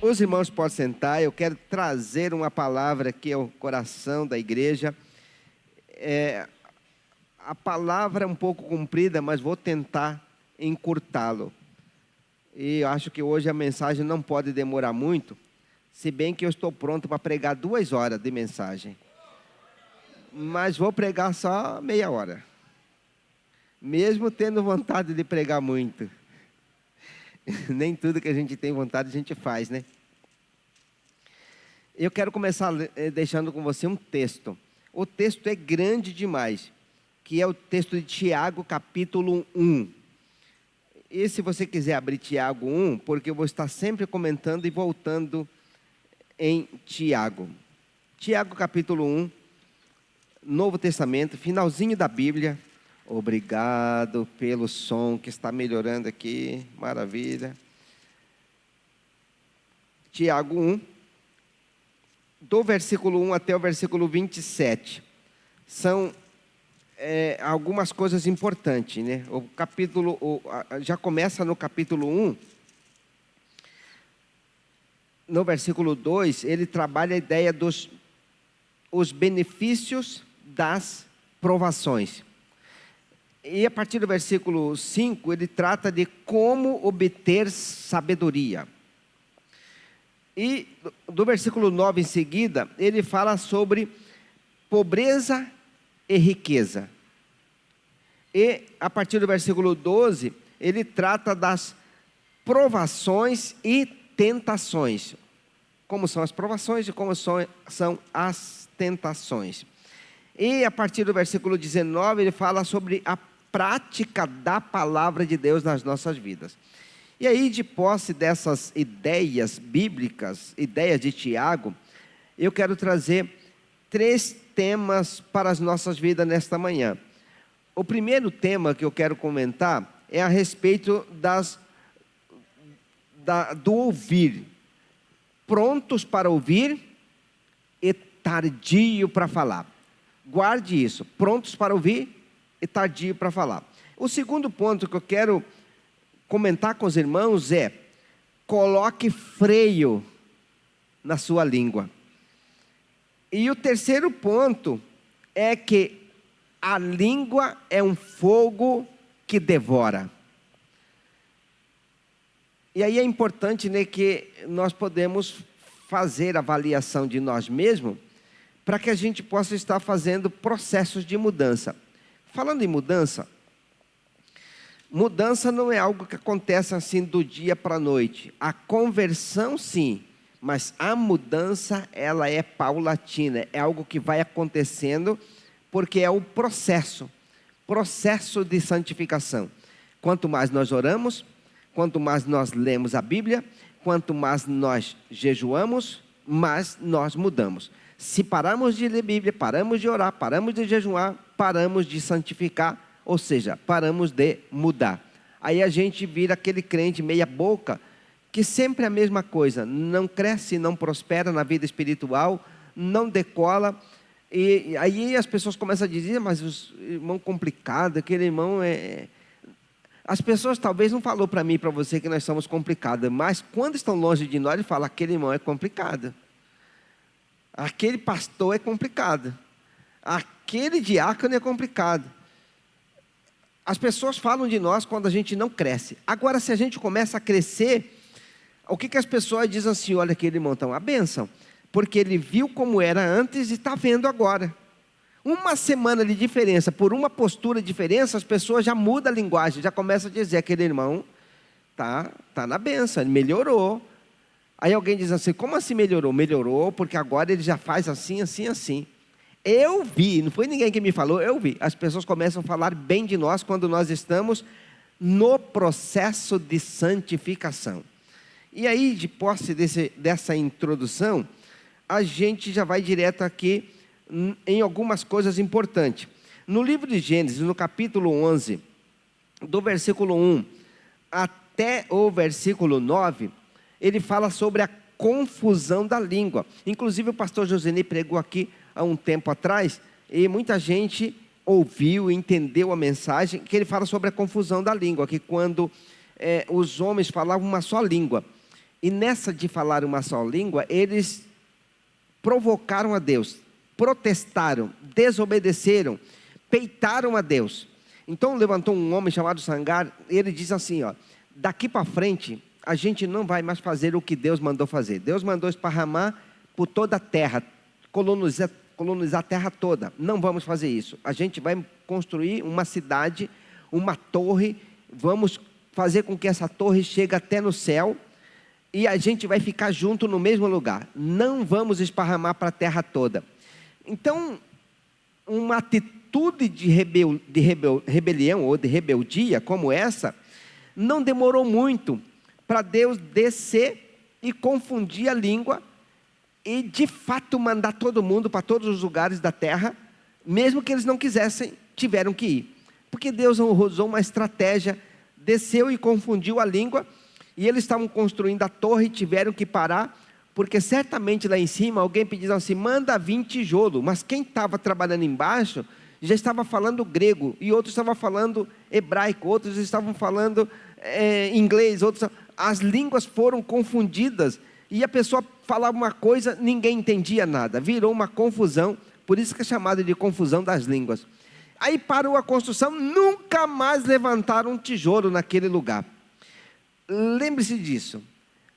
Os irmãos podem sentar, eu quero trazer uma palavra aqui ao coração da igreja. A palavra é um pouco comprida, mas vou tentar encurtá-lo. E eu acho que hoje a mensagem não pode demorar muito, se bem que eu estou pronto para pregar 2 horas de mensagem. Mas vou pregar só meia hora, mesmo tendo vontade de pregar muito. Nem tudo que a gente tem vontade a gente faz, né? Eu quero começar deixando com você um texto. O texto é grande demais, que é o texto de Tiago, capítulo 1. E se você quiser abrir Tiago 1, porque eu vou estar sempre comentando e voltando em Tiago. Tiago, capítulo 1, Novo Testamento, finalzinho da Bíblia. Obrigado pelo som que está melhorando aqui, maravilha. Tiago 1, do versículo 1 até o versículo 27. São algumas coisas importantes, né? O capítulo, já começa no capítulo 1, no versículo 2, ele trabalha a ideia dos os benefícios das provações. E a partir do versículo 5, ele trata de como obter sabedoria. E do versículo 9 em seguida, ele fala sobre pobreza e riqueza. E a partir do versículo 12, ele trata das provações e tentações. Como são as provações e como são as tentações. E a partir do versículo 19, ele fala sobre a prática da palavra de Deus nas nossas vidas. E aí, de posse dessas ideias bíblicas, ideias de Tiago, eu quero trazer 3 temas para as nossas vidas nesta manhã. O primeiro tema que eu quero comentar é a respeito do ouvir. Prontos para ouvir e tardio para falar. Guarde isso, prontos para ouvir e tardio para falar. O segundo ponto que eu quero comentar com os irmãos é: coloque freio na sua língua. E o terceiro ponto é que a língua é um fogo que devora. E aí é importante, né, que nós podemos fazer avaliação de nós mesmos, para que a gente possa estar fazendo processos de mudança. Falando em mudança, mudança não é algo que acontece assim do dia para a noite. A conversão sim, mas a mudança ela é paulatina, é algo que vai acontecendo, porque é o processo de santificação. Quanto mais nós oramos, quanto mais nós lemos a Bíblia, quanto mais nós jejuamos, mais nós mudamos. Se pararmos de ler Bíblia, paramos de orar, paramos de jejuar, paramos de santificar, ou seja, paramos de mudar. Aí a gente vira aquele crente meia boca, que sempre é a mesma coisa, não cresce, não prospera na vida espiritual, não decola. E aí as pessoas começam a dizer: mas o irmão complicado, aquele irmão é... As pessoas talvez não falou para mim e para você que nós somos complicados, mas quando estão longe de nós, ele fala: aquele irmão é complicado, aquele pastor é complicado, aquele diácono é complicado. As pessoas falam de nós quando a gente não cresce. Agora, se a gente começa a crescer, o que as pessoas dizem assim: olha, aquele irmão está uma bênção, porque ele viu como era antes e está vendo agora. Uma semana de diferença, por uma postura de diferença, as pessoas já mudam a linguagem, já começam a dizer: aquele irmão tá na bênção, ele melhorou. Aí alguém diz assim: como assim melhorou? Melhorou porque agora ele já faz assim, assim, assim. Eu vi, não foi ninguém que me falou, eu vi. As pessoas começam a falar bem de nós quando nós estamos no processo de santificação. E aí, de posse dessa introdução, a gente já vai direto aqui em algumas coisas importantes. No livro de Gênesis, no capítulo 11, do versículo 1 até o versículo 9, ele fala sobre a confusão da língua. Inclusive o pastor Joseni pregou aqui há um tempo atrás, e muita gente ouviu e entendeu a mensagem, que ele fala sobre a confusão da língua, que quando os homens falavam uma só língua, E nessa de falar uma só língua, eles provocaram a Deus, protestaram, desobedeceram, peitaram a Deus. Então levantou um homem chamado Sangar, ele diz assim, ó, daqui para frente, a gente não vai mais fazer o que Deus mandou fazer. Deus mandou esparramar por toda a terra, colonizar a terra toda. Não vamos fazer isso. A gente vai construir uma cidade, uma torre, vamos fazer com que essa torre chegue até no céu, e a gente vai ficar junto no mesmo lugar. Não vamos esparramar para a terra toda. Então, uma atitude de rebelião ou de rebeldia como essa, não demorou muito para Deus descer e confundir a língua e de fato mandar todo mundo para todos os lugares da terra, mesmo que eles não quisessem, tiveram que ir. Porque Deus usou uma estratégia, desceu e confundiu a língua, e eles estavam construindo a torre e tiveram que parar, porque certamente lá em cima alguém pediu assim, manda vir tijolo, mas quem estava trabalhando embaixo já estava falando grego, e outros estavam falando hebraico, outros estavam falando inglês, outros... As línguas foram confundidas, e a pessoa falava uma coisa, ninguém entendia nada, virou uma confusão, por isso que é chamado de confusão das línguas. Aí parou a construção, nunca mais levantaram um tijolo naquele lugar. Lembre-se disso,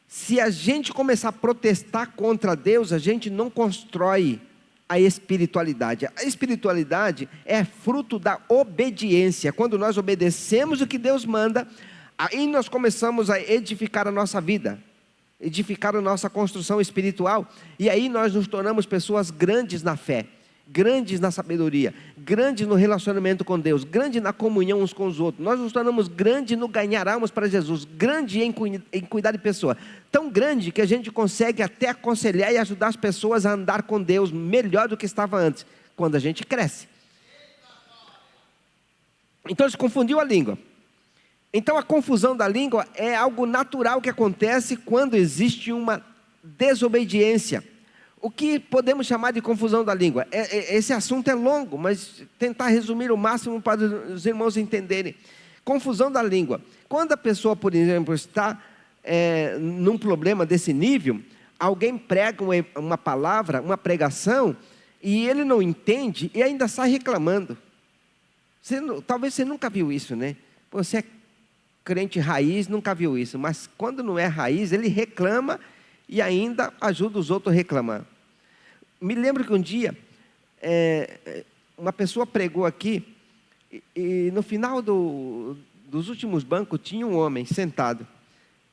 se a gente começar a protestar contra Deus, a gente não constrói a espiritualidade. A espiritualidade é fruto da obediência. Quando nós obedecemos o que Deus manda, aí nós começamos a edificar a nossa vida, edificar a nossa construção espiritual, e aí nós nos tornamos pessoas grandes na fé, grandes na sabedoria, grandes no relacionamento com Deus, grandes na comunhão uns com os outros. Nós nos tornamos grandes no ganhar almas para Jesus, grande em cuidar de pessoas, tão grande que a gente consegue até aconselhar e ajudar as pessoas a andar com Deus melhor do que estava antes, quando a gente cresce. Então eles confundiu a língua. Então a confusão da língua é algo natural que acontece quando existe uma desobediência. O que podemos chamar de confusão da língua? Esse assunto é longo, mas tentar resumir o máximo para os irmãos entenderem. Confusão da língua. Quando a pessoa, por exemplo, está num problema desse nível, alguém prega uma palavra, uma pregação, e ele não entende e ainda sai reclamando. Talvez você nunca viu isso, né? Você é crente raiz, nunca viu isso, mas quando não é raiz, ele reclama e ainda ajuda os outros a reclamar. Me lembro que um dia, uma pessoa pregou aqui, e no final dos últimos bancos tinha um homem sentado,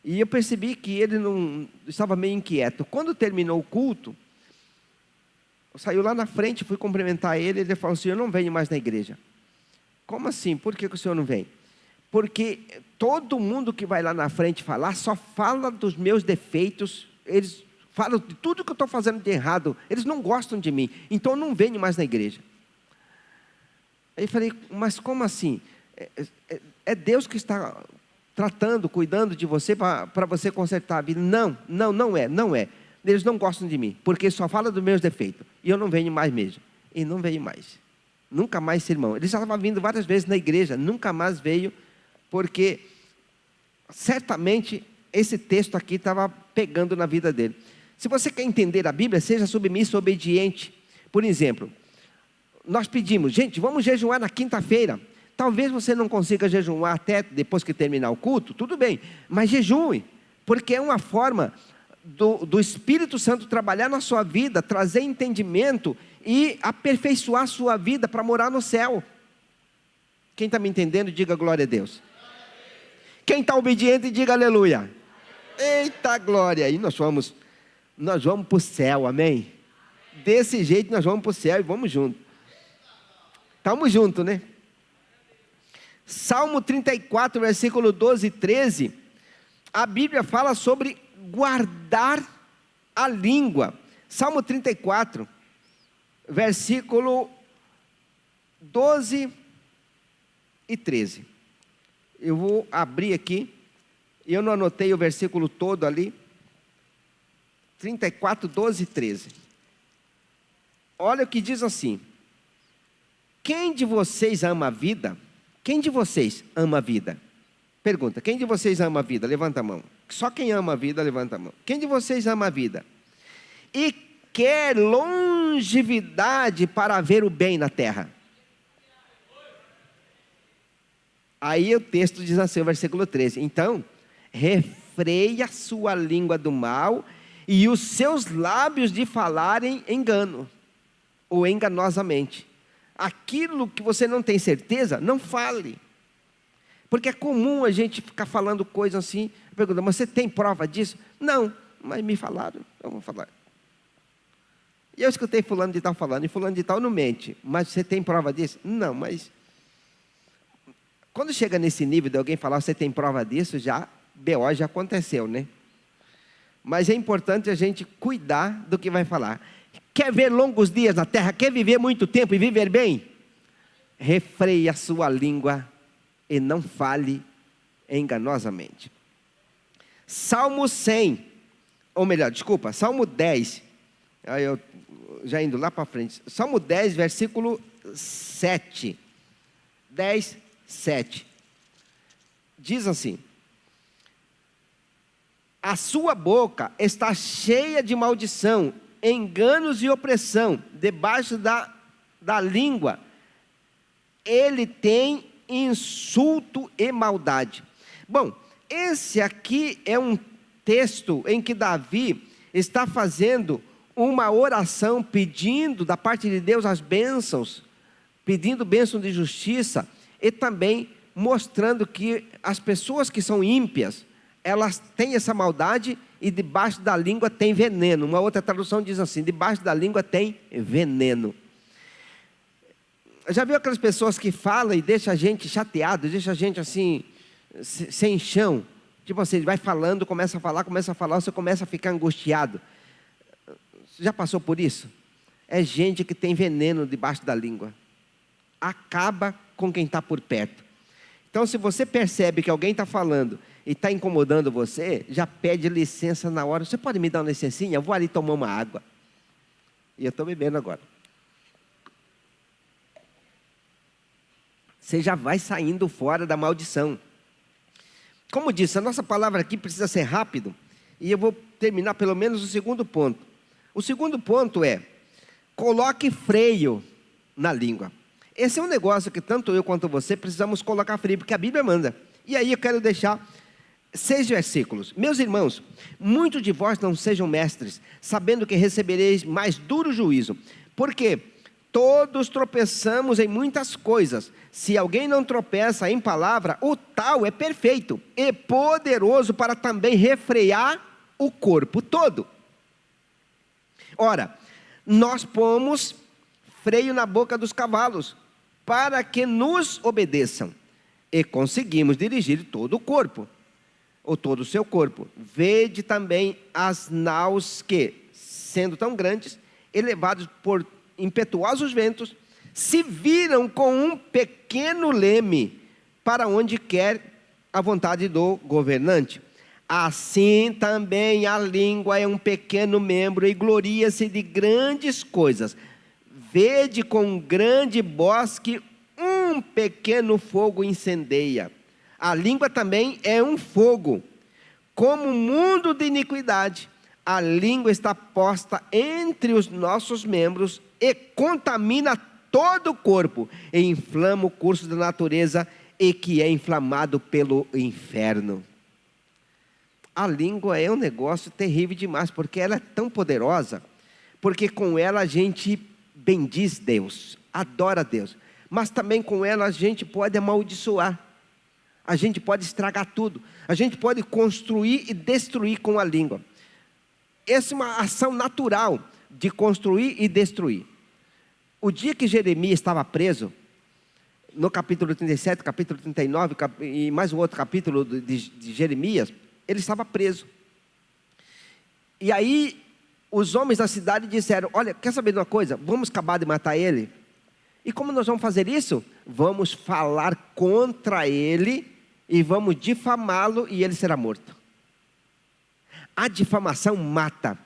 e eu percebi que ele não estava meio inquieto. Quando terminou o culto, eu saí lá na frente, fui cumprimentar ele, ele falou assim, eu não venho mais na igreja. Como assim? Por que o senhor não vem? Porque todo mundo que vai lá na frente falar, só fala dos meus defeitos, eles falam de tudo que eu estou fazendo de errado, eles não gostam de mim, então eu não venho mais na igreja. Aí eu falei, mas como assim? É Deus que está tratando, cuidando de você para você consertar a vida. Não é. Eles não gostam de mim, porque só fala dos meus defeitos, e eu não venho mais mesmo. E não veio mais, nunca mais esse irmão. Ele já estava vindo várias vezes na igreja, nunca mais veio, porque certamente esse texto aqui estava pegando na vida dele. Se você quer entender a Bíblia, seja submisso, obediente. Por exemplo, nós pedimos, gente, vamos jejuar na quinta-feira. Talvez você não consiga jejuar até depois que terminar o culto, tudo bem, mas jejue, porque é uma forma do Espírito Santo trabalhar na sua vida, trazer entendimento e aperfeiçoar a sua vida para morar no céu. Quem está me entendendo, diga glória a Deus. Quem está obediente, diga aleluia. Eita glória, aí nós vamos para o céu, amém? Desse jeito nós vamos para o céu e vamos juntos. Estamos juntos, né? Salmo 34, versículo 12 e 13, a Bíblia fala sobre guardar a língua. Salmo 34, versículo 12 e 13. Eu vou abrir aqui, eu não anotei o versículo todo ali. 34, 12 e 13. Olha o que diz assim: quem de vocês ama a vida? Quem de vocês ama a vida? Pergunta, quem de vocês ama a vida? Levanta a mão. Só quem ama a vida, levanta a mão. Quem de vocês ama a vida? E quer longevidade para ver o bem na terra? Aí o texto diz assim, o versículo 13. Então, refreia a sua língua do mal e os seus lábios de falarem engano, ou enganosamente. Aquilo que você não tem certeza, não fale. Porque é comum a gente ficar falando coisas assim, perguntando, mas você tem prova disso? Não, mas me falaram, eu vou falar. E eu escutei fulano de tal falando, e fulano de tal não mente, mas você tem prova disso? Não, mas... Quando chega nesse nível de alguém falar, você tem prova disso, BO já aconteceu, né? Mas é importante a gente cuidar do que vai falar. Quer ver longos dias na terra? Quer viver muito tempo e viver bem? Refreie a sua língua e não fale enganosamente. Salmo 100, ou melhor, desculpa, Salmo 10. Aí eu já indo lá para frente. Salmo 10, versículo 7. 10, 7. Diz assim: a sua boca está cheia de maldição, enganos e opressão, debaixo da língua ele tem insulto e maldade. Bom, esse aqui é um texto em que Davi está fazendo uma oração, pedindo da parte de Deus as bênçãos, pedindo bênção de justiça, e também mostrando que as pessoas que são ímpias, elas têm essa maldade, e debaixo da língua tem veneno. Uma outra tradução diz assim: debaixo da língua tem veneno. Já viu aquelas pessoas que falam e deixam a gente chateado, deixam a gente assim, sem chão? Tipo assim, vai falando, começa a falar, você começa a ficar angustiado. Você já passou por isso? É gente que tem veneno debaixo da língua. Acaba com quem está por perto. Então, se você percebe que alguém está falando e está incomodando você, já pede licença na hora. Você pode me dar uma licencinha? Eu vou ali tomar uma água. E eu estou bebendo agora. Você já vai saindo fora da maldição. Como disse, a nossa palavra aqui precisa ser rápido. E eu vou terminar pelo menos o segundo ponto. O segundo ponto é: coloque freio na língua. Esse é um negócio que tanto eu quanto você precisamos colocar freio, porque a Bíblia manda. E aí eu quero deixar 6 versículos. Meus irmãos, muitos de vós não sejam mestres, sabendo que recebereis mais duro juízo. Porque todos tropeçamos em muitas coisas. Se alguém não tropeça em palavra, o tal é perfeito e poderoso para também refrear o corpo todo. Ora, nós pomos freio na boca dos cavalos, para que nos obedeçam, e conseguimos dirigir todo o corpo, ou todo o seu corpo. Vede também as naus que, sendo tão grandes, elevados por impetuosos ventos, se viram com um pequeno leme, para onde quer a vontade do governante. Assim também a língua é um pequeno membro, e gloria-se de grandes coisas. Vede com grande bosque um pequeno fogo incendeia. A língua também é um fogo. Como um mundo de iniquidade, a língua está posta entre os nossos membros e contamina todo o corpo, e inflama o curso da natureza, e que é inflamado pelo inferno. A língua é um negócio terrível demais, porque ela é tão poderosa, porque com ela a gente bendiz Deus, adora Deus, mas também com ela a gente pode amaldiçoar, a gente pode estragar tudo, a gente pode construir e destruir com a língua. Essa é uma ação natural de construir e destruir. O dia que Jeremias estava preso, no capítulo 37, capítulo 39, e mais um outro capítulo de Jeremias, ele estava preso. E aí os homens da cidade disseram: olha, quer saber de uma coisa? Vamos acabar de matar ele. E como nós vamos fazer isso? Vamos falar contra ele e vamos difamá-lo, e ele será morto. A difamação mata.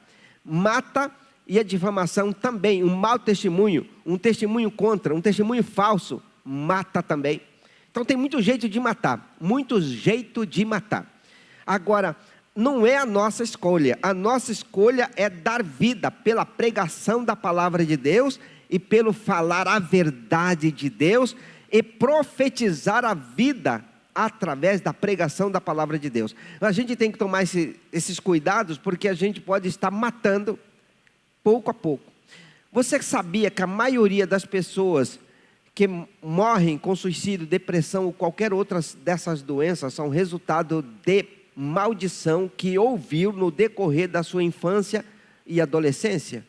Mata, e a difamação também, um mau testemunho, um testemunho contra, um testemunho falso, mata também. Então tem muito jeito de matar, muito jeito de matar. Agora, não é a nossa escolha. A nossa escolha é dar vida pela pregação da palavra de Deus e pelo falar a verdade de Deus e profetizar a vida através da pregação da palavra de Deus. A gente tem que tomar esses cuidados, porque a gente pode estar matando pouco a pouco. Você sabia que a maioria das pessoas que morrem com suicídio, depressão ou qualquer outra dessas doenças são resultado de maldição que ouviu no decorrer da sua infância e adolescência?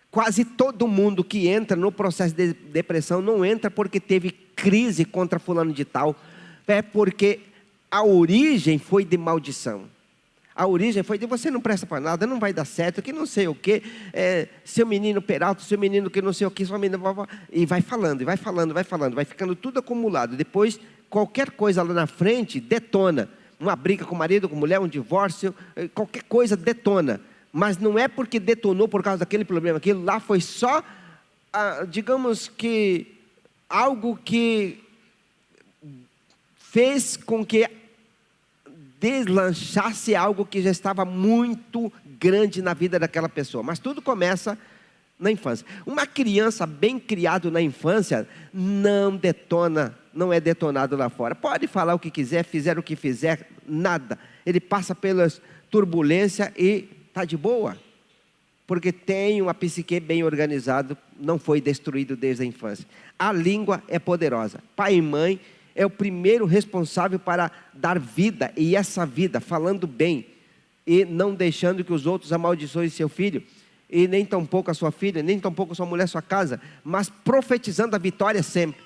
Quase todo mundo que entra no processo de depressão não entra porque teve crise contra fulano de tal, é porque a origem foi de maldição. A origem foi de você não presta para nada, não vai dar certo, que não sei o que, seu menino peralta, seu menino que não sei o que, sua menina, e vai falando, e vai falando, vai ficando tudo acumulado. Depois, qualquer coisa lá na frente detona. Uma briga com o marido, com a mulher, um divórcio, qualquer coisa detona. Mas não é porque detonou por causa daquele problema, aquilo lá foi só, digamos que, algo que fez com que deslanchasse algo que já estava muito grande na vida daquela pessoa. Mas tudo começa na infância. Uma criança bem criada na infância não detona, não é detonado lá fora. Pode falar o que quiser, fizer o que fizer, nada. Ele passa pelas turbulências e está de boa. Porque tem uma psique bem organizada, não foi destruído desde a infância. A língua é poderosa. Pai e mãe é o primeiro responsável para dar vida, e essa vida, falando bem, e não deixando que os outros amaldiçoem seu filho, e nem tampouco a sua filha, nem tampouco a sua mulher, sua casa, mas profetizando a vitória sempre.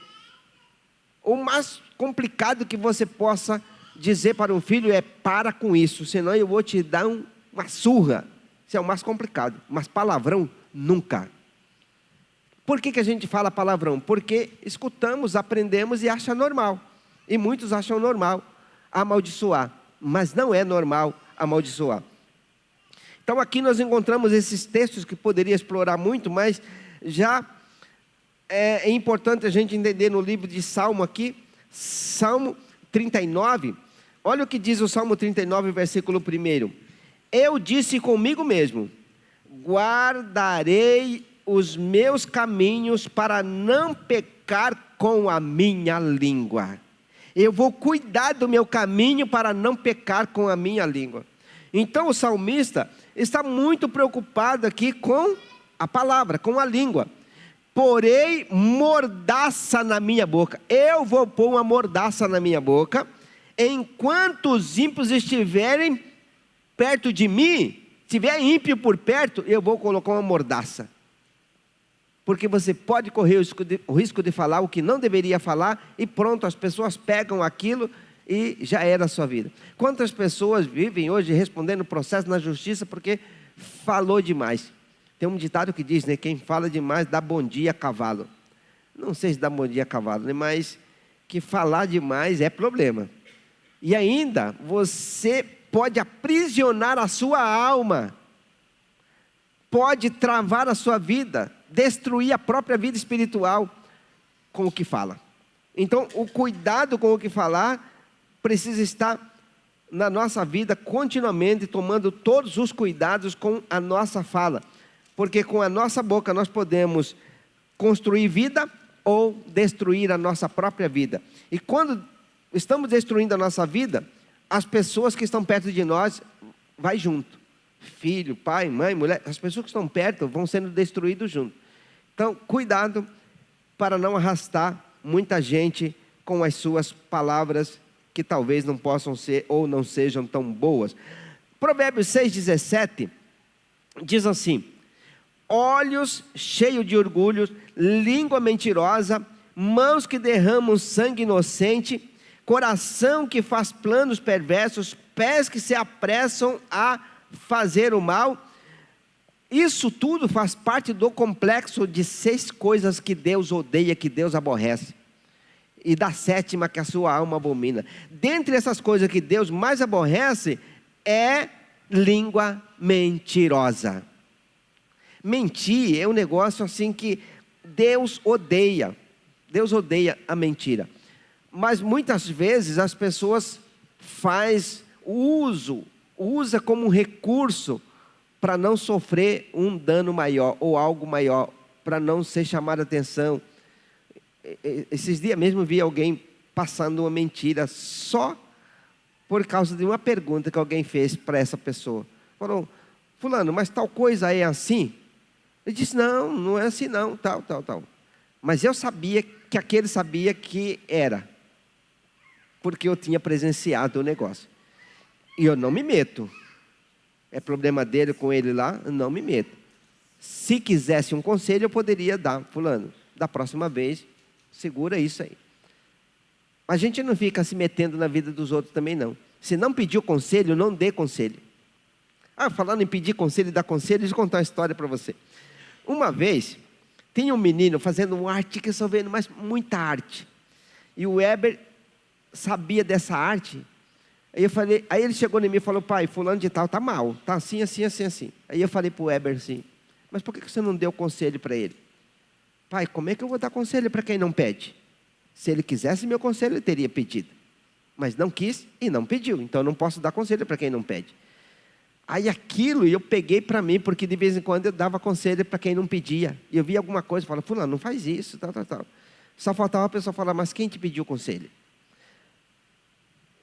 O mais complicado que você possa dizer para um filho é: para com isso, senão eu vou te dar uma surra. Isso é o mais complicado, mas palavrão, nunca. Por que a gente fala palavrão? Porque escutamos, aprendemos e acha normal. E muitos acham normal amaldiçoar, mas não é normal amaldiçoar. Então aqui nós encontramos esses textos que poderia explorar muito, mas já é importante a gente entender no livro de Salmo aqui, Salmo 39. Olha o que diz o Salmo 39, versículo 1. Eu disse comigo mesmo: guardarei os meus caminhos para não pecar com a minha língua. Eu vou cuidar do meu caminho para não pecar com a minha língua. Então o salmista está muito preocupado aqui com a palavra, com a língua. Porei mordaça na minha boca. Eu vou pôr uma mordaça na minha boca, enquanto os ímpios estiverem perto de mim. Se tiver ímpio por perto, eu vou colocar uma mordaça. Porque você pode correr o risco de falar o que não deveria falar, e pronto, as pessoas pegam aquilo e já era a sua vida. Quantas pessoas vivem hoje respondendo processo na justiça porque falou demais? Tem um ditado que diz, né, quem fala demais dá bom dia a cavalo. Não sei se dá bom dia a cavalo, né, mas que falar demais é problema. E ainda você pode aprisionar a sua alma, pode travar a sua vida, destruir a própria vida espiritual com o que fala. Então o cuidado com o que falar precisa estar na nossa vida continuamente, tomando todos os cuidados com a nossa fala, porque com a nossa boca nós podemos construir vida ou destruir a nossa própria vida. E quando estamos destruindo a nossa vida, as pessoas que estão perto de nós vai junto. Filho, pai, mãe, mulher, as pessoas que estão perto vão sendo destruídas junto. Então, cuidado para não arrastar muita gente com as suas palavras que talvez não possam ser ou não sejam tão boas. Provérbios 6,17 diz assim: olhos cheios de orgulho, língua mentirosa, mãos que derramam sangue inocente, coração que faz planos perversos, pés que se apressam a fazer o mal. Isso tudo faz parte do complexo de 6 coisas que Deus odeia, que Deus aborrece, e da 7ª que a sua alma abomina. Dentre essas coisas que Deus mais aborrece é língua mentirosa. Mentir é um negócio assim que Deus odeia. Deus odeia a mentira. Mas muitas vezes as pessoas fazem uso usa como um recurso para não sofrer um dano maior ou algo maior, para não ser chamado a atenção. Esses dias mesmo vi alguém passando uma mentira só por causa de uma pergunta que alguém fez para essa pessoa. Falou: fulano, mas tal coisa é assim? Ele disse: não, não é assim não, tal. Mas eu sabia que aquele sabia que era, porque eu tinha presenciado o negócio. E eu não me meto. É problema dele com ele lá, eu não me meto. Se quisesse um conselho, eu poderia dar: fulano, da próxima vez, segura isso aí. A gente não fica se metendo na vida dos outros também não. Se não pediu conselho, não dê conselho. Falando em pedir conselho e dar conselho, deixa eu contar uma história para você. Uma vez, tinha um menino fazendo uma arte que eu só vendo, mas muita arte. E o Weber sabia dessa arte. Aí ele chegou em mim e falou: pai, fulano de tal está mal, está assim. Aí eu falei para o Weber assim: mas por que você não deu conselho para ele? Pai, como é que eu vou dar conselho para quem não pede? Se ele quisesse meu conselho, ele teria pedido. Mas não quis e não pediu. Então eu não posso dar conselho para quem não pede. Aí aquilo eu peguei para mim, porque de vez em quando eu dava conselho para quem não pedia. E eu via alguma coisa e falava: fulano, não faz isso, tal. Só faltava a pessoa falar: mas quem te pediu conselho?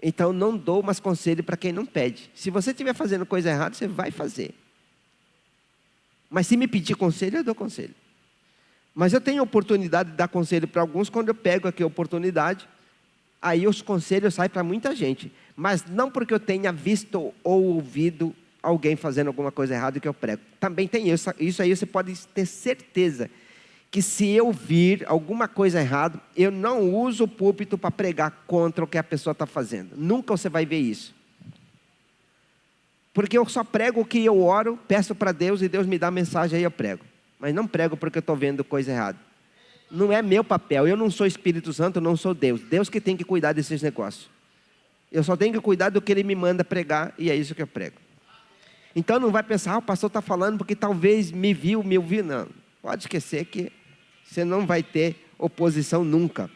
Então não dou mais conselho para quem não pede. Se você estiver fazendo coisa errada, você vai fazer. Mas se me pedir conselho, eu dou conselho. Mas eu tenho oportunidade de dar conselho para alguns quando eu pego aqui a oportunidade. Aí os conselhos saem para muita gente. Mas não porque eu tenha visto ou ouvido alguém fazendo alguma coisa errada que eu prego. Também tem isso. Isso aí você pode ter certeza que se eu vir alguma coisa errada, eu não uso o púlpito para pregar contra o que a pessoa está fazendo. Nunca você vai ver isso. Porque eu só prego o que eu oro, peço para Deus e Deus me dá a mensagem, aí eu prego. Mas não prego porque eu estou vendo coisa errada. Não é meu papel, eu não sou Espírito Santo, não sou Deus. Deus que tem que cuidar desses negócios. Eu só tenho que cuidar do que Ele me manda pregar, e é isso que eu prego. Então não vai pensar: o pastor está falando porque talvez me ouviu. Não, pode esquecer que você não vai ter oposição nunca.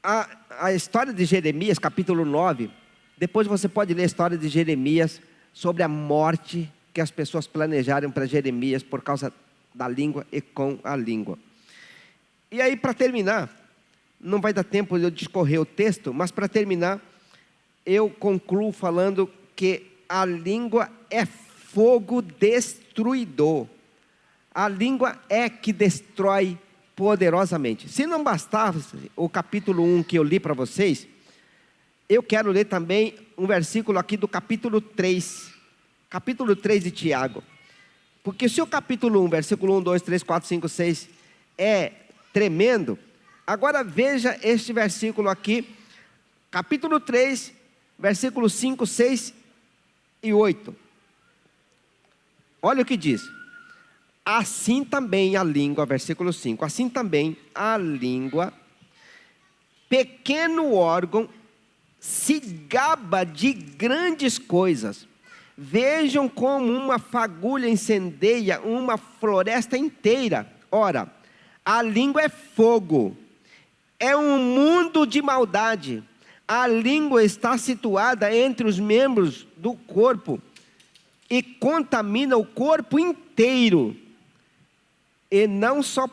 A história de Jeremias, capítulo 9, depois você pode ler a história de Jeremias sobre a morte que as pessoas planejaram para Jeremias por causa da língua e com a língua. E aí, para terminar, não vai dar tempo de eu discorrer o texto, mas para terminar, eu concluo falando que a língua é fogo destruidor. A língua é que destrói poderosamente. Se não bastasse o capítulo 1 que eu li para vocês, eu quero ler também um versículo aqui do capítulo 3. Capítulo 3 de Tiago. Porque se o capítulo 1, versículo 1, 2, 3, 4, 5, 6 é tremendo, agora veja este versículo aqui, capítulo 3, versículos 5, 6 e 8. Olha o que diz: assim também a língua, versículo 5, assim também a língua, pequeno órgão, se gaba de grandes coisas. Vejam como uma fagulha incendeia uma floresta inteira. Ora, a língua é fogo, é um mundo de maldade. A língua está situada entre os membros do corpo e contamina o corpo inteiro. E não só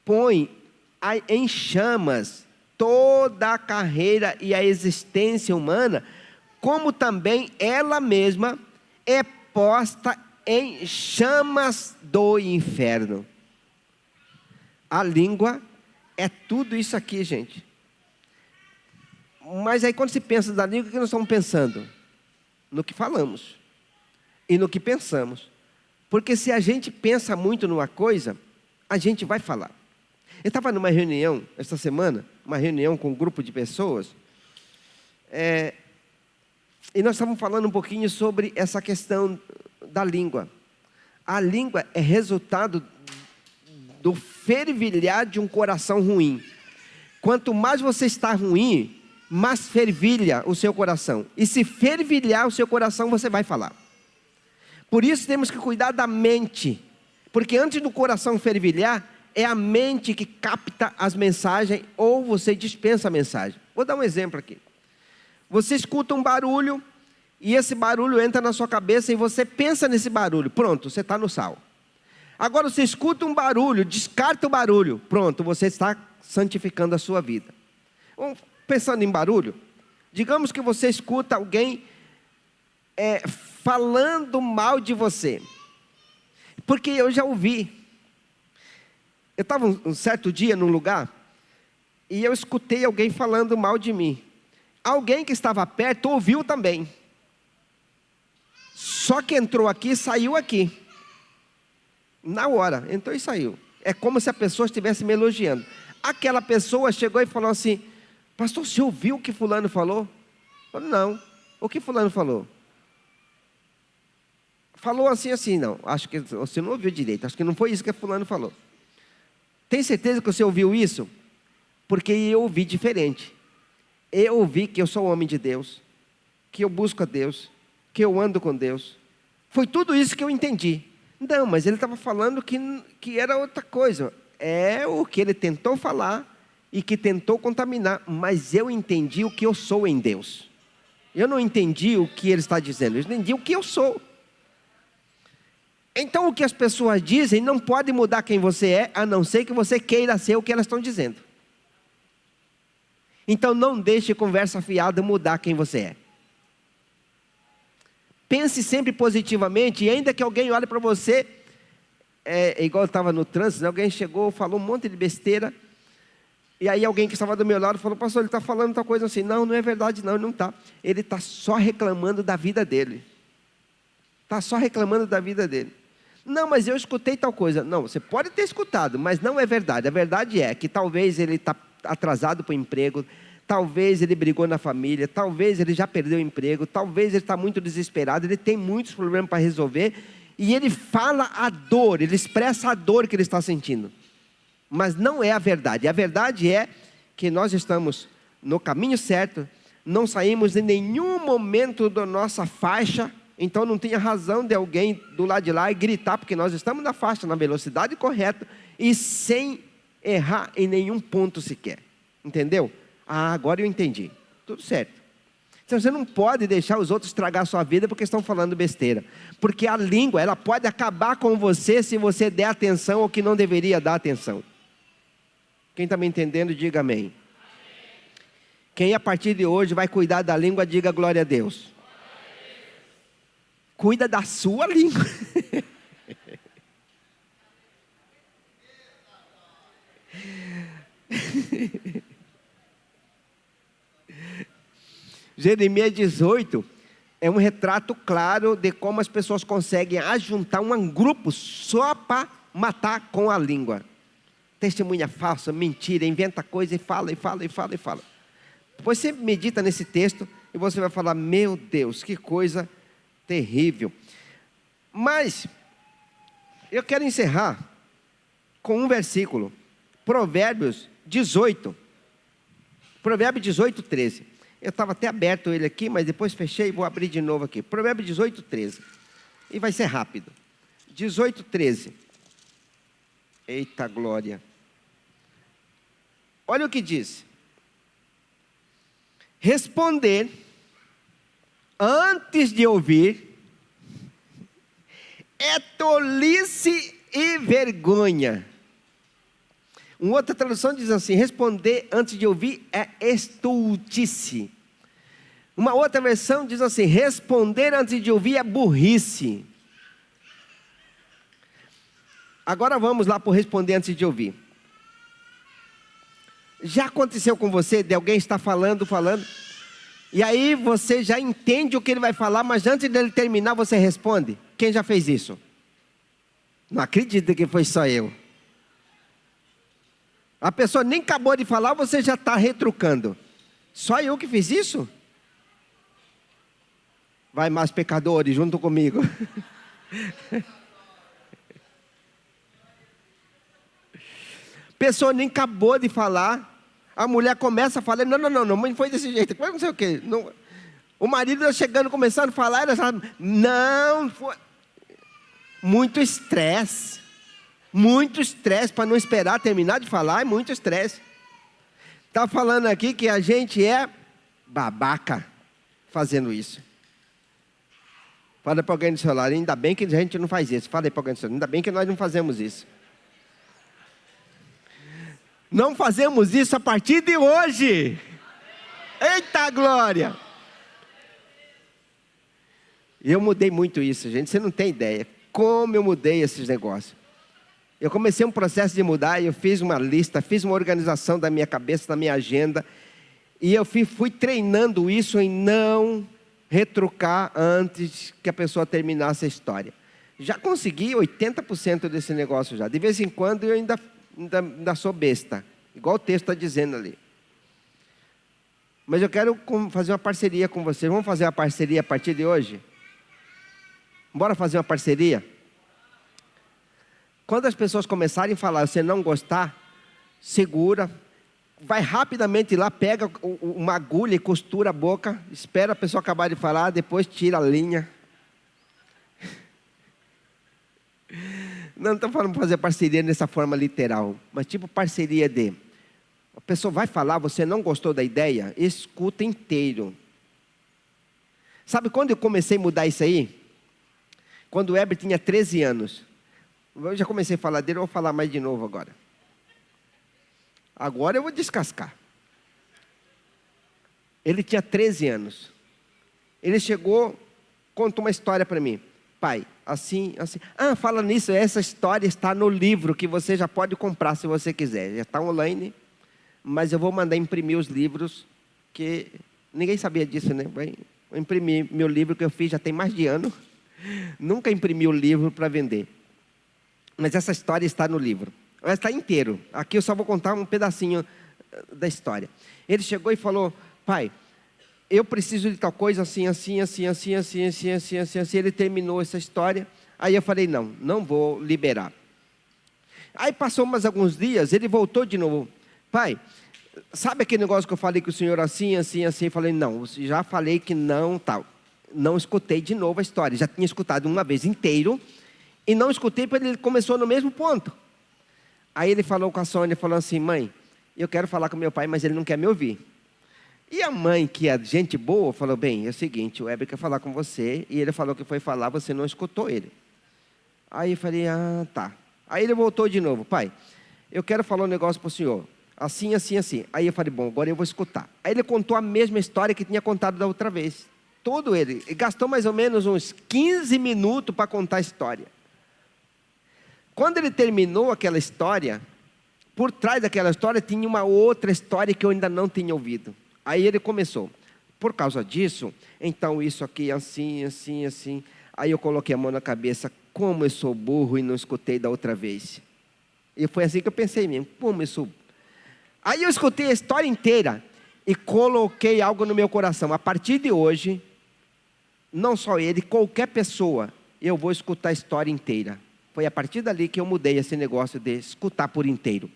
põe em chamas toda a carreira e a existência humana, como também ela mesma é posta em chamas do inferno. A língua é tudo isso aqui, gente. Mas aí quando se pensa da língua, o que nós estamos pensando? No que falamos e no que pensamos. Porque se a gente pensa muito numa coisa, a gente vai falar. Eu estava numa reunião esta semana, uma reunião com um grupo de pessoas, e nós estávamos falando um pouquinho sobre essa questão da língua. A língua é resultado do fervilhar de um coração ruim. Quanto mais você está ruim, mais fervilha o seu coração. E se fervilhar o seu coração, você vai falar. Por isso temos que cuidar da mente. Porque antes do coração fervilhar, é a mente que capta as mensagens ou você dispensa a mensagem. Vou dar um exemplo aqui. Você escuta um barulho e esse barulho entra na sua cabeça e você pensa nesse barulho. Pronto, você está no sal. Agora você escuta um barulho, descarta o barulho. Pronto, você está santificando a sua vida. Pensando em barulho, digamos que você escuta alguém falando mal de você. Porque eu já ouvi. Eu estava um certo dia num lugar e eu escutei alguém falando mal de mim. Alguém que estava perto ouviu também. Só que entrou aqui e saiu aqui. Na hora, entrou e saiu. É como se a pessoa estivesse me elogiando. Aquela pessoa chegou e falou assim: pastor, você ouviu o que fulano falou? Eu falei, não. O que fulano falou? Falou assim, não. Acho que você não ouviu direito. Acho que não foi isso que fulano falou. Tem certeza que você ouviu isso? Porque eu ouvi diferente. Eu ouvi que eu sou homem de Deus, que eu busco a Deus, que eu ando com Deus. Foi tudo isso que eu entendi. Não, mas ele estava falando que era outra coisa. É o que ele tentou falar e que tentou contaminar. Mas eu entendi o que eu sou em Deus. Eu não entendi o que ele está dizendo, eu entendi o que eu sou. Então o que as pessoas dizem não pode mudar quem você é, a não ser que você queira ser o que elas estão dizendo. Então não deixe conversa fiada mudar quem você é. Pense sempre positivamente, e ainda que alguém olhe para você, igual eu estava no trânsito, né? Alguém chegou, falou um monte de besteira, e aí alguém que estava do meu lado falou, pastor, ele está falando tal coisa assim. Não, não é verdade não, ele não está. Ele está só reclamando da vida dele. Está só reclamando da vida dele. Não, mas eu escutei tal coisa. Não, você pode ter escutado, mas não é verdade. A verdade é que talvez ele está atrasado para o emprego, talvez ele brigou na família, talvez ele já perdeu o emprego, talvez ele está muito desesperado, ele tem muitos problemas para resolver, e ele fala a dor, ele expressa a dor que ele está sentindo. Mas não é a verdade. A verdade é que nós estamos no caminho certo, não saímos em nenhum momento da nossa faixa. Então não tinha razão de alguém do lado de lá e gritar, porque nós estamos na faixa, na velocidade correta e sem errar em nenhum ponto sequer. Entendeu? Agora eu entendi. Tudo certo. Então você não pode deixar os outros estragar a sua vida porque estão falando besteira. Porque a língua, ela pode acabar com você se você der atenção ao que não deveria dar atenção. Quem está me entendendo, diga amém. Quem a partir de hoje vai cuidar da língua, diga glória a Deus. Cuida da sua língua. Jeremias 18 é um retrato claro de como as pessoas conseguem ajuntar um grupo só para matar com a língua. Testemunha falsa, mentira, inventa coisa e fala, e fala, e fala, e fala. Depois você medita nesse texto e você vai falar, meu Deus, que coisa terrível. Mas eu quero encerrar com um versículo, Provérbios 18. Provérbios 18, 13. Eu estava até aberto ele aqui, mas depois fechei e vou abrir de novo aqui. Provérbios 18, 13. E vai ser rápido. 18, 13. Eita glória. Olha o que diz. Responder antes de ouvir é tolice e vergonha. Uma outra tradução diz assim, responder antes de ouvir é estultice. Uma outra versão diz assim, responder antes de ouvir é burrice. Agora vamos lá para o responder antes de ouvir. Já aconteceu com você de alguém estar falando, e aí você já entende o que ele vai falar, mas antes dele terminar você responde? Quem já fez isso? Não acredito que foi só eu. A pessoa nem acabou de falar, você já está retrucando. Só eu que fiz isso? Vai mais pecadores junto comigo. Pessoa nem acabou de falar, a mulher começa a falar, não foi desse jeito, não sei o quê. Não. O marido chegando, começando a falar, ela fala, não, foi. Muito estresse para não esperar terminar de falar, é muito estresse. Está falando aqui que a gente é babaca, fazendo isso. Fala para alguém do seu lado, ainda bem que a gente não faz isso. Fala aí para alguém do seu lado, ainda bem que nós não fazemos isso. Não fazemos isso a partir de hoje. Eita glória! Eu mudei muito isso, gente. Você não tem ideia como eu mudei esses negócios. Eu comecei um processo de mudar e eu fiz uma lista, fiz uma organização da minha cabeça, da minha agenda. E eu fui treinando isso em não retrucar antes que a pessoa terminasse a história. Já consegui 80% desse negócio já. De vez em quando eu ainda sou besta, igual o texto está dizendo ali. Mas eu quero fazer uma parceria com vocês. Vamos fazer uma parceria a partir de hoje? Bora fazer uma parceria? Quando as pessoas começarem a falar, você não gostar, segura, vai rapidamente lá, pega uma agulha e costura a boca, espera a pessoa acabar de falar, depois tira a linha. Não estou falando para fazer parceria nessa forma literal, mas tipo parceria de... A pessoa vai falar, você não gostou da ideia? Escuta inteiro. Sabe quando eu comecei a mudar isso aí? Quando o Heber tinha 13 anos. Eu já comecei a falar dele, eu vou falar mais de novo agora. Agora eu vou descascar. Ele tinha 13 anos. Ele chegou, contou uma história para mim. Pai, assim. Ah, fala nisso, essa história está no livro que você já pode comprar se você quiser. Já está online, mas eu vou mandar imprimir os livros, que ninguém sabia disso, né? Eu imprimi meu livro que eu fiz já tem mais de ano. Nunca imprimi o livro para vender. Mas essa história está no livro. Ela está inteiro. Aqui eu só vou contar um pedacinho da história. Ele chegou e falou: pai, eu preciso de tal coisa assim. Ele terminou essa história. Aí eu falei: não vou liberar. Aí passou mais alguns dias, ele voltou de novo. Pai, sabe aquele negócio que eu falei que o senhor assim? Eu falei: não, já falei que não, tal. Não escutei de novo a história. Já tinha escutado uma vez inteiro. E não escutei porque ele começou no mesmo ponto. Aí ele falou com a Sônia, falou assim: mãe, eu quero falar com meu pai, mas ele não quer me ouvir. E a mãe, que é gente boa, falou: bem, é o seguinte, o Heber quer falar com você, e ele falou que foi falar, você não escutou ele. Aí eu falei: ah, tá. Aí ele voltou de novo: pai, eu quero falar um negócio para o senhor, assim. Aí eu falei: bom, agora eu vou escutar. Aí ele contou a mesma história que tinha contado da outra vez. Todo ele gastou mais ou menos uns 15 minutos para contar a história. Quando ele terminou aquela história, por trás daquela história tinha uma outra história que eu ainda não tinha ouvido. Aí ele começou: por causa disso, então isso aqui assim. Aí eu coloquei a mão na cabeça: como eu sou burro e não escutei da outra vez. E foi assim que eu pensei mesmo: como eu sou. Aí eu escutei a história inteira e coloquei algo no meu coração: a partir de hoje, não só ele, qualquer pessoa, eu vou escutar a história inteira. Foi a partir dali que eu mudei esse negócio de escutar por inteiro.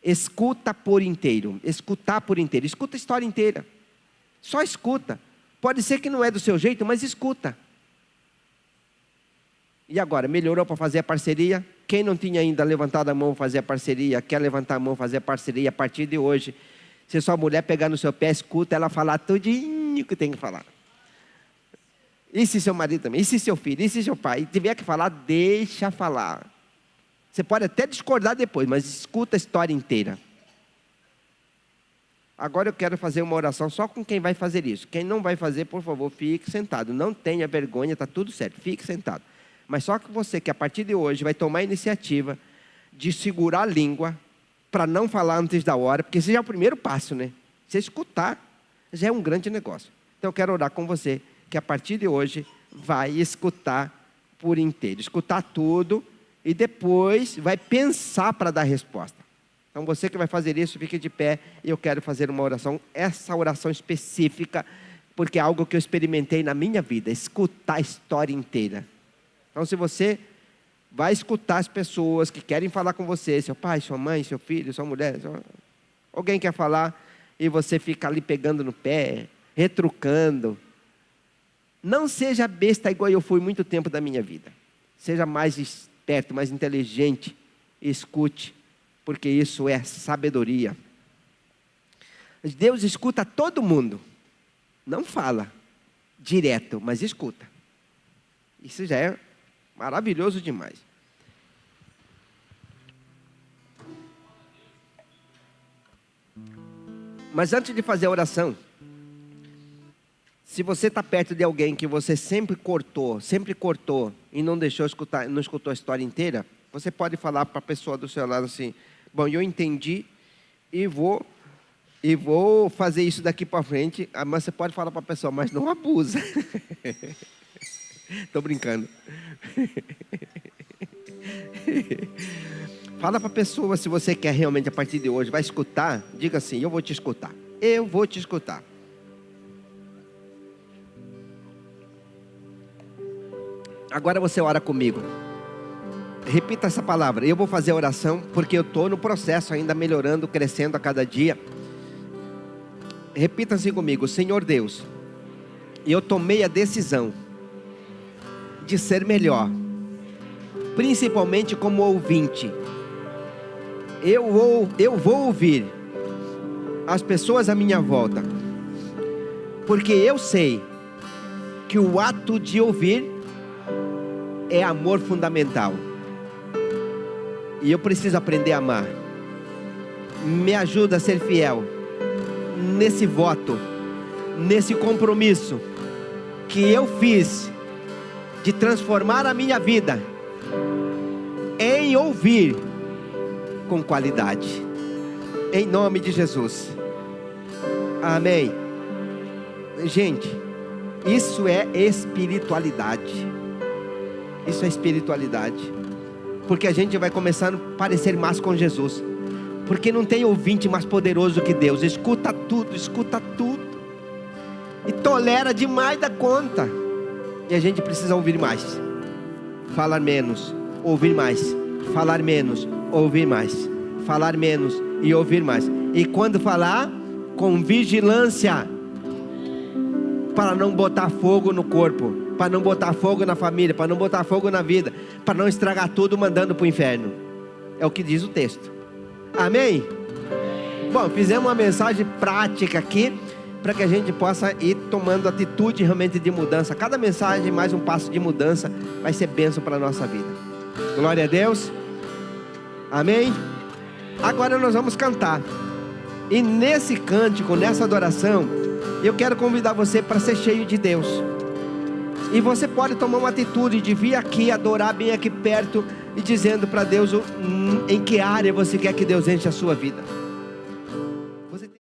Escuta por inteiro. Escutar por inteiro. Escuta a história inteira. Só escuta. Pode ser que não é do seu jeito, mas escuta. E agora, melhorou para fazer a parceria? Quem não tinha ainda levantado a mão fazer a parceria, quer levantar a mão fazer a parceria a partir de hoje? Se sua mulher pegar no seu pé, escuta ela falar tudinho que tem que falar. E se seu marido também, e se seu filho, e se seu pai, e tiver que falar, deixa falar. Você pode até discordar depois, mas escuta a história inteira. Agora eu quero fazer uma oração só com quem vai fazer isso. Quem não vai fazer, por favor, fique sentado. Não tenha vergonha, está tudo certo, fique sentado. Mas só que você, que a partir de hoje vai tomar a iniciativa de segurar a língua para não falar antes da hora, porque esse já é o primeiro passo, né? Você escutar já é um grande negócio. Então eu quero orar com você, que a partir de hoje vai escutar por inteiro, escutar tudo e depois vai pensar para dar resposta. Então você que vai fazer isso, fique de pé e eu quero fazer uma oração, essa oração específica, porque é algo que eu experimentei na minha vida, escutar a história inteira. Então se você vai escutar as pessoas que querem falar com você, seu pai, sua mãe, seu filho, sua mulher, alguém quer falar e você fica ali pegando no pé, retrucando, não seja besta igual eu fui muito tempo da minha vida. Seja mais esperto, mais inteligente. Escute, porque isso é sabedoria. Deus escuta todo mundo. Não fala, direto, mas escuta. Isso já é maravilhoso demais. Mas antes de fazer a oração, se você está perto de alguém que você sempre cortou e não deixou escutar, não escutou a história inteira, você pode falar para a pessoa do seu lado assim: bom, eu entendi e vou fazer isso daqui para frente. Mas você pode falar para a pessoa, mas não abusa. Estou brincando. Fala para a pessoa, se você quer realmente a partir de hoje, vai escutar, diga assim: eu vou te escutar. Eu vou te escutar. Agora você ora comigo. Repita essa palavra. Eu vou fazer a oração porque eu estou no processo ainda melhorando, crescendo a cada dia. Repita assim comigo: Senhor Deus, eu tomei a decisão de ser melhor, principalmente como ouvinte. Eu vou ouvir as pessoas à minha volta, porque eu sei que o ato de ouvir é amor fundamental, e eu preciso aprender a amar. Me ajuda a ser fiel nesse voto, nesse compromisso que eu fiz de transformar a minha vida em ouvir com qualidade, em nome de Jesus. Amém. Gente, isso é espiritualidade. Isso é espiritualidade, porque a gente vai começando a parecer mais com Jesus, porque não tem ouvinte mais poderoso que Deus. Escuta tudo e tolera demais da conta, e a gente precisa ouvir mais, falar menos, ouvir mais, falar menos, ouvir mais, falar menos e ouvir mais, e quando falar, com vigilância, para não botar fogo no corpo, para não botar fogo na família, para não botar fogo na vida, para não estragar tudo mandando para o inferno. É o que diz o texto. Amém? Bom, fizemos uma mensagem prática aqui, para que a gente possa ir tomando atitude realmente de mudança. Cada mensagem mais um passo de mudança vai ser bênção para a nossa vida. Glória a Deus. Amém? Agora nós vamos cantar, e nesse cântico, nessa adoração, eu quero convidar você para ser cheio de Deus. E você pode tomar uma atitude de vir aqui adorar bem aqui perto, e dizendo para Deus em que área você quer que Deus enche a sua vida.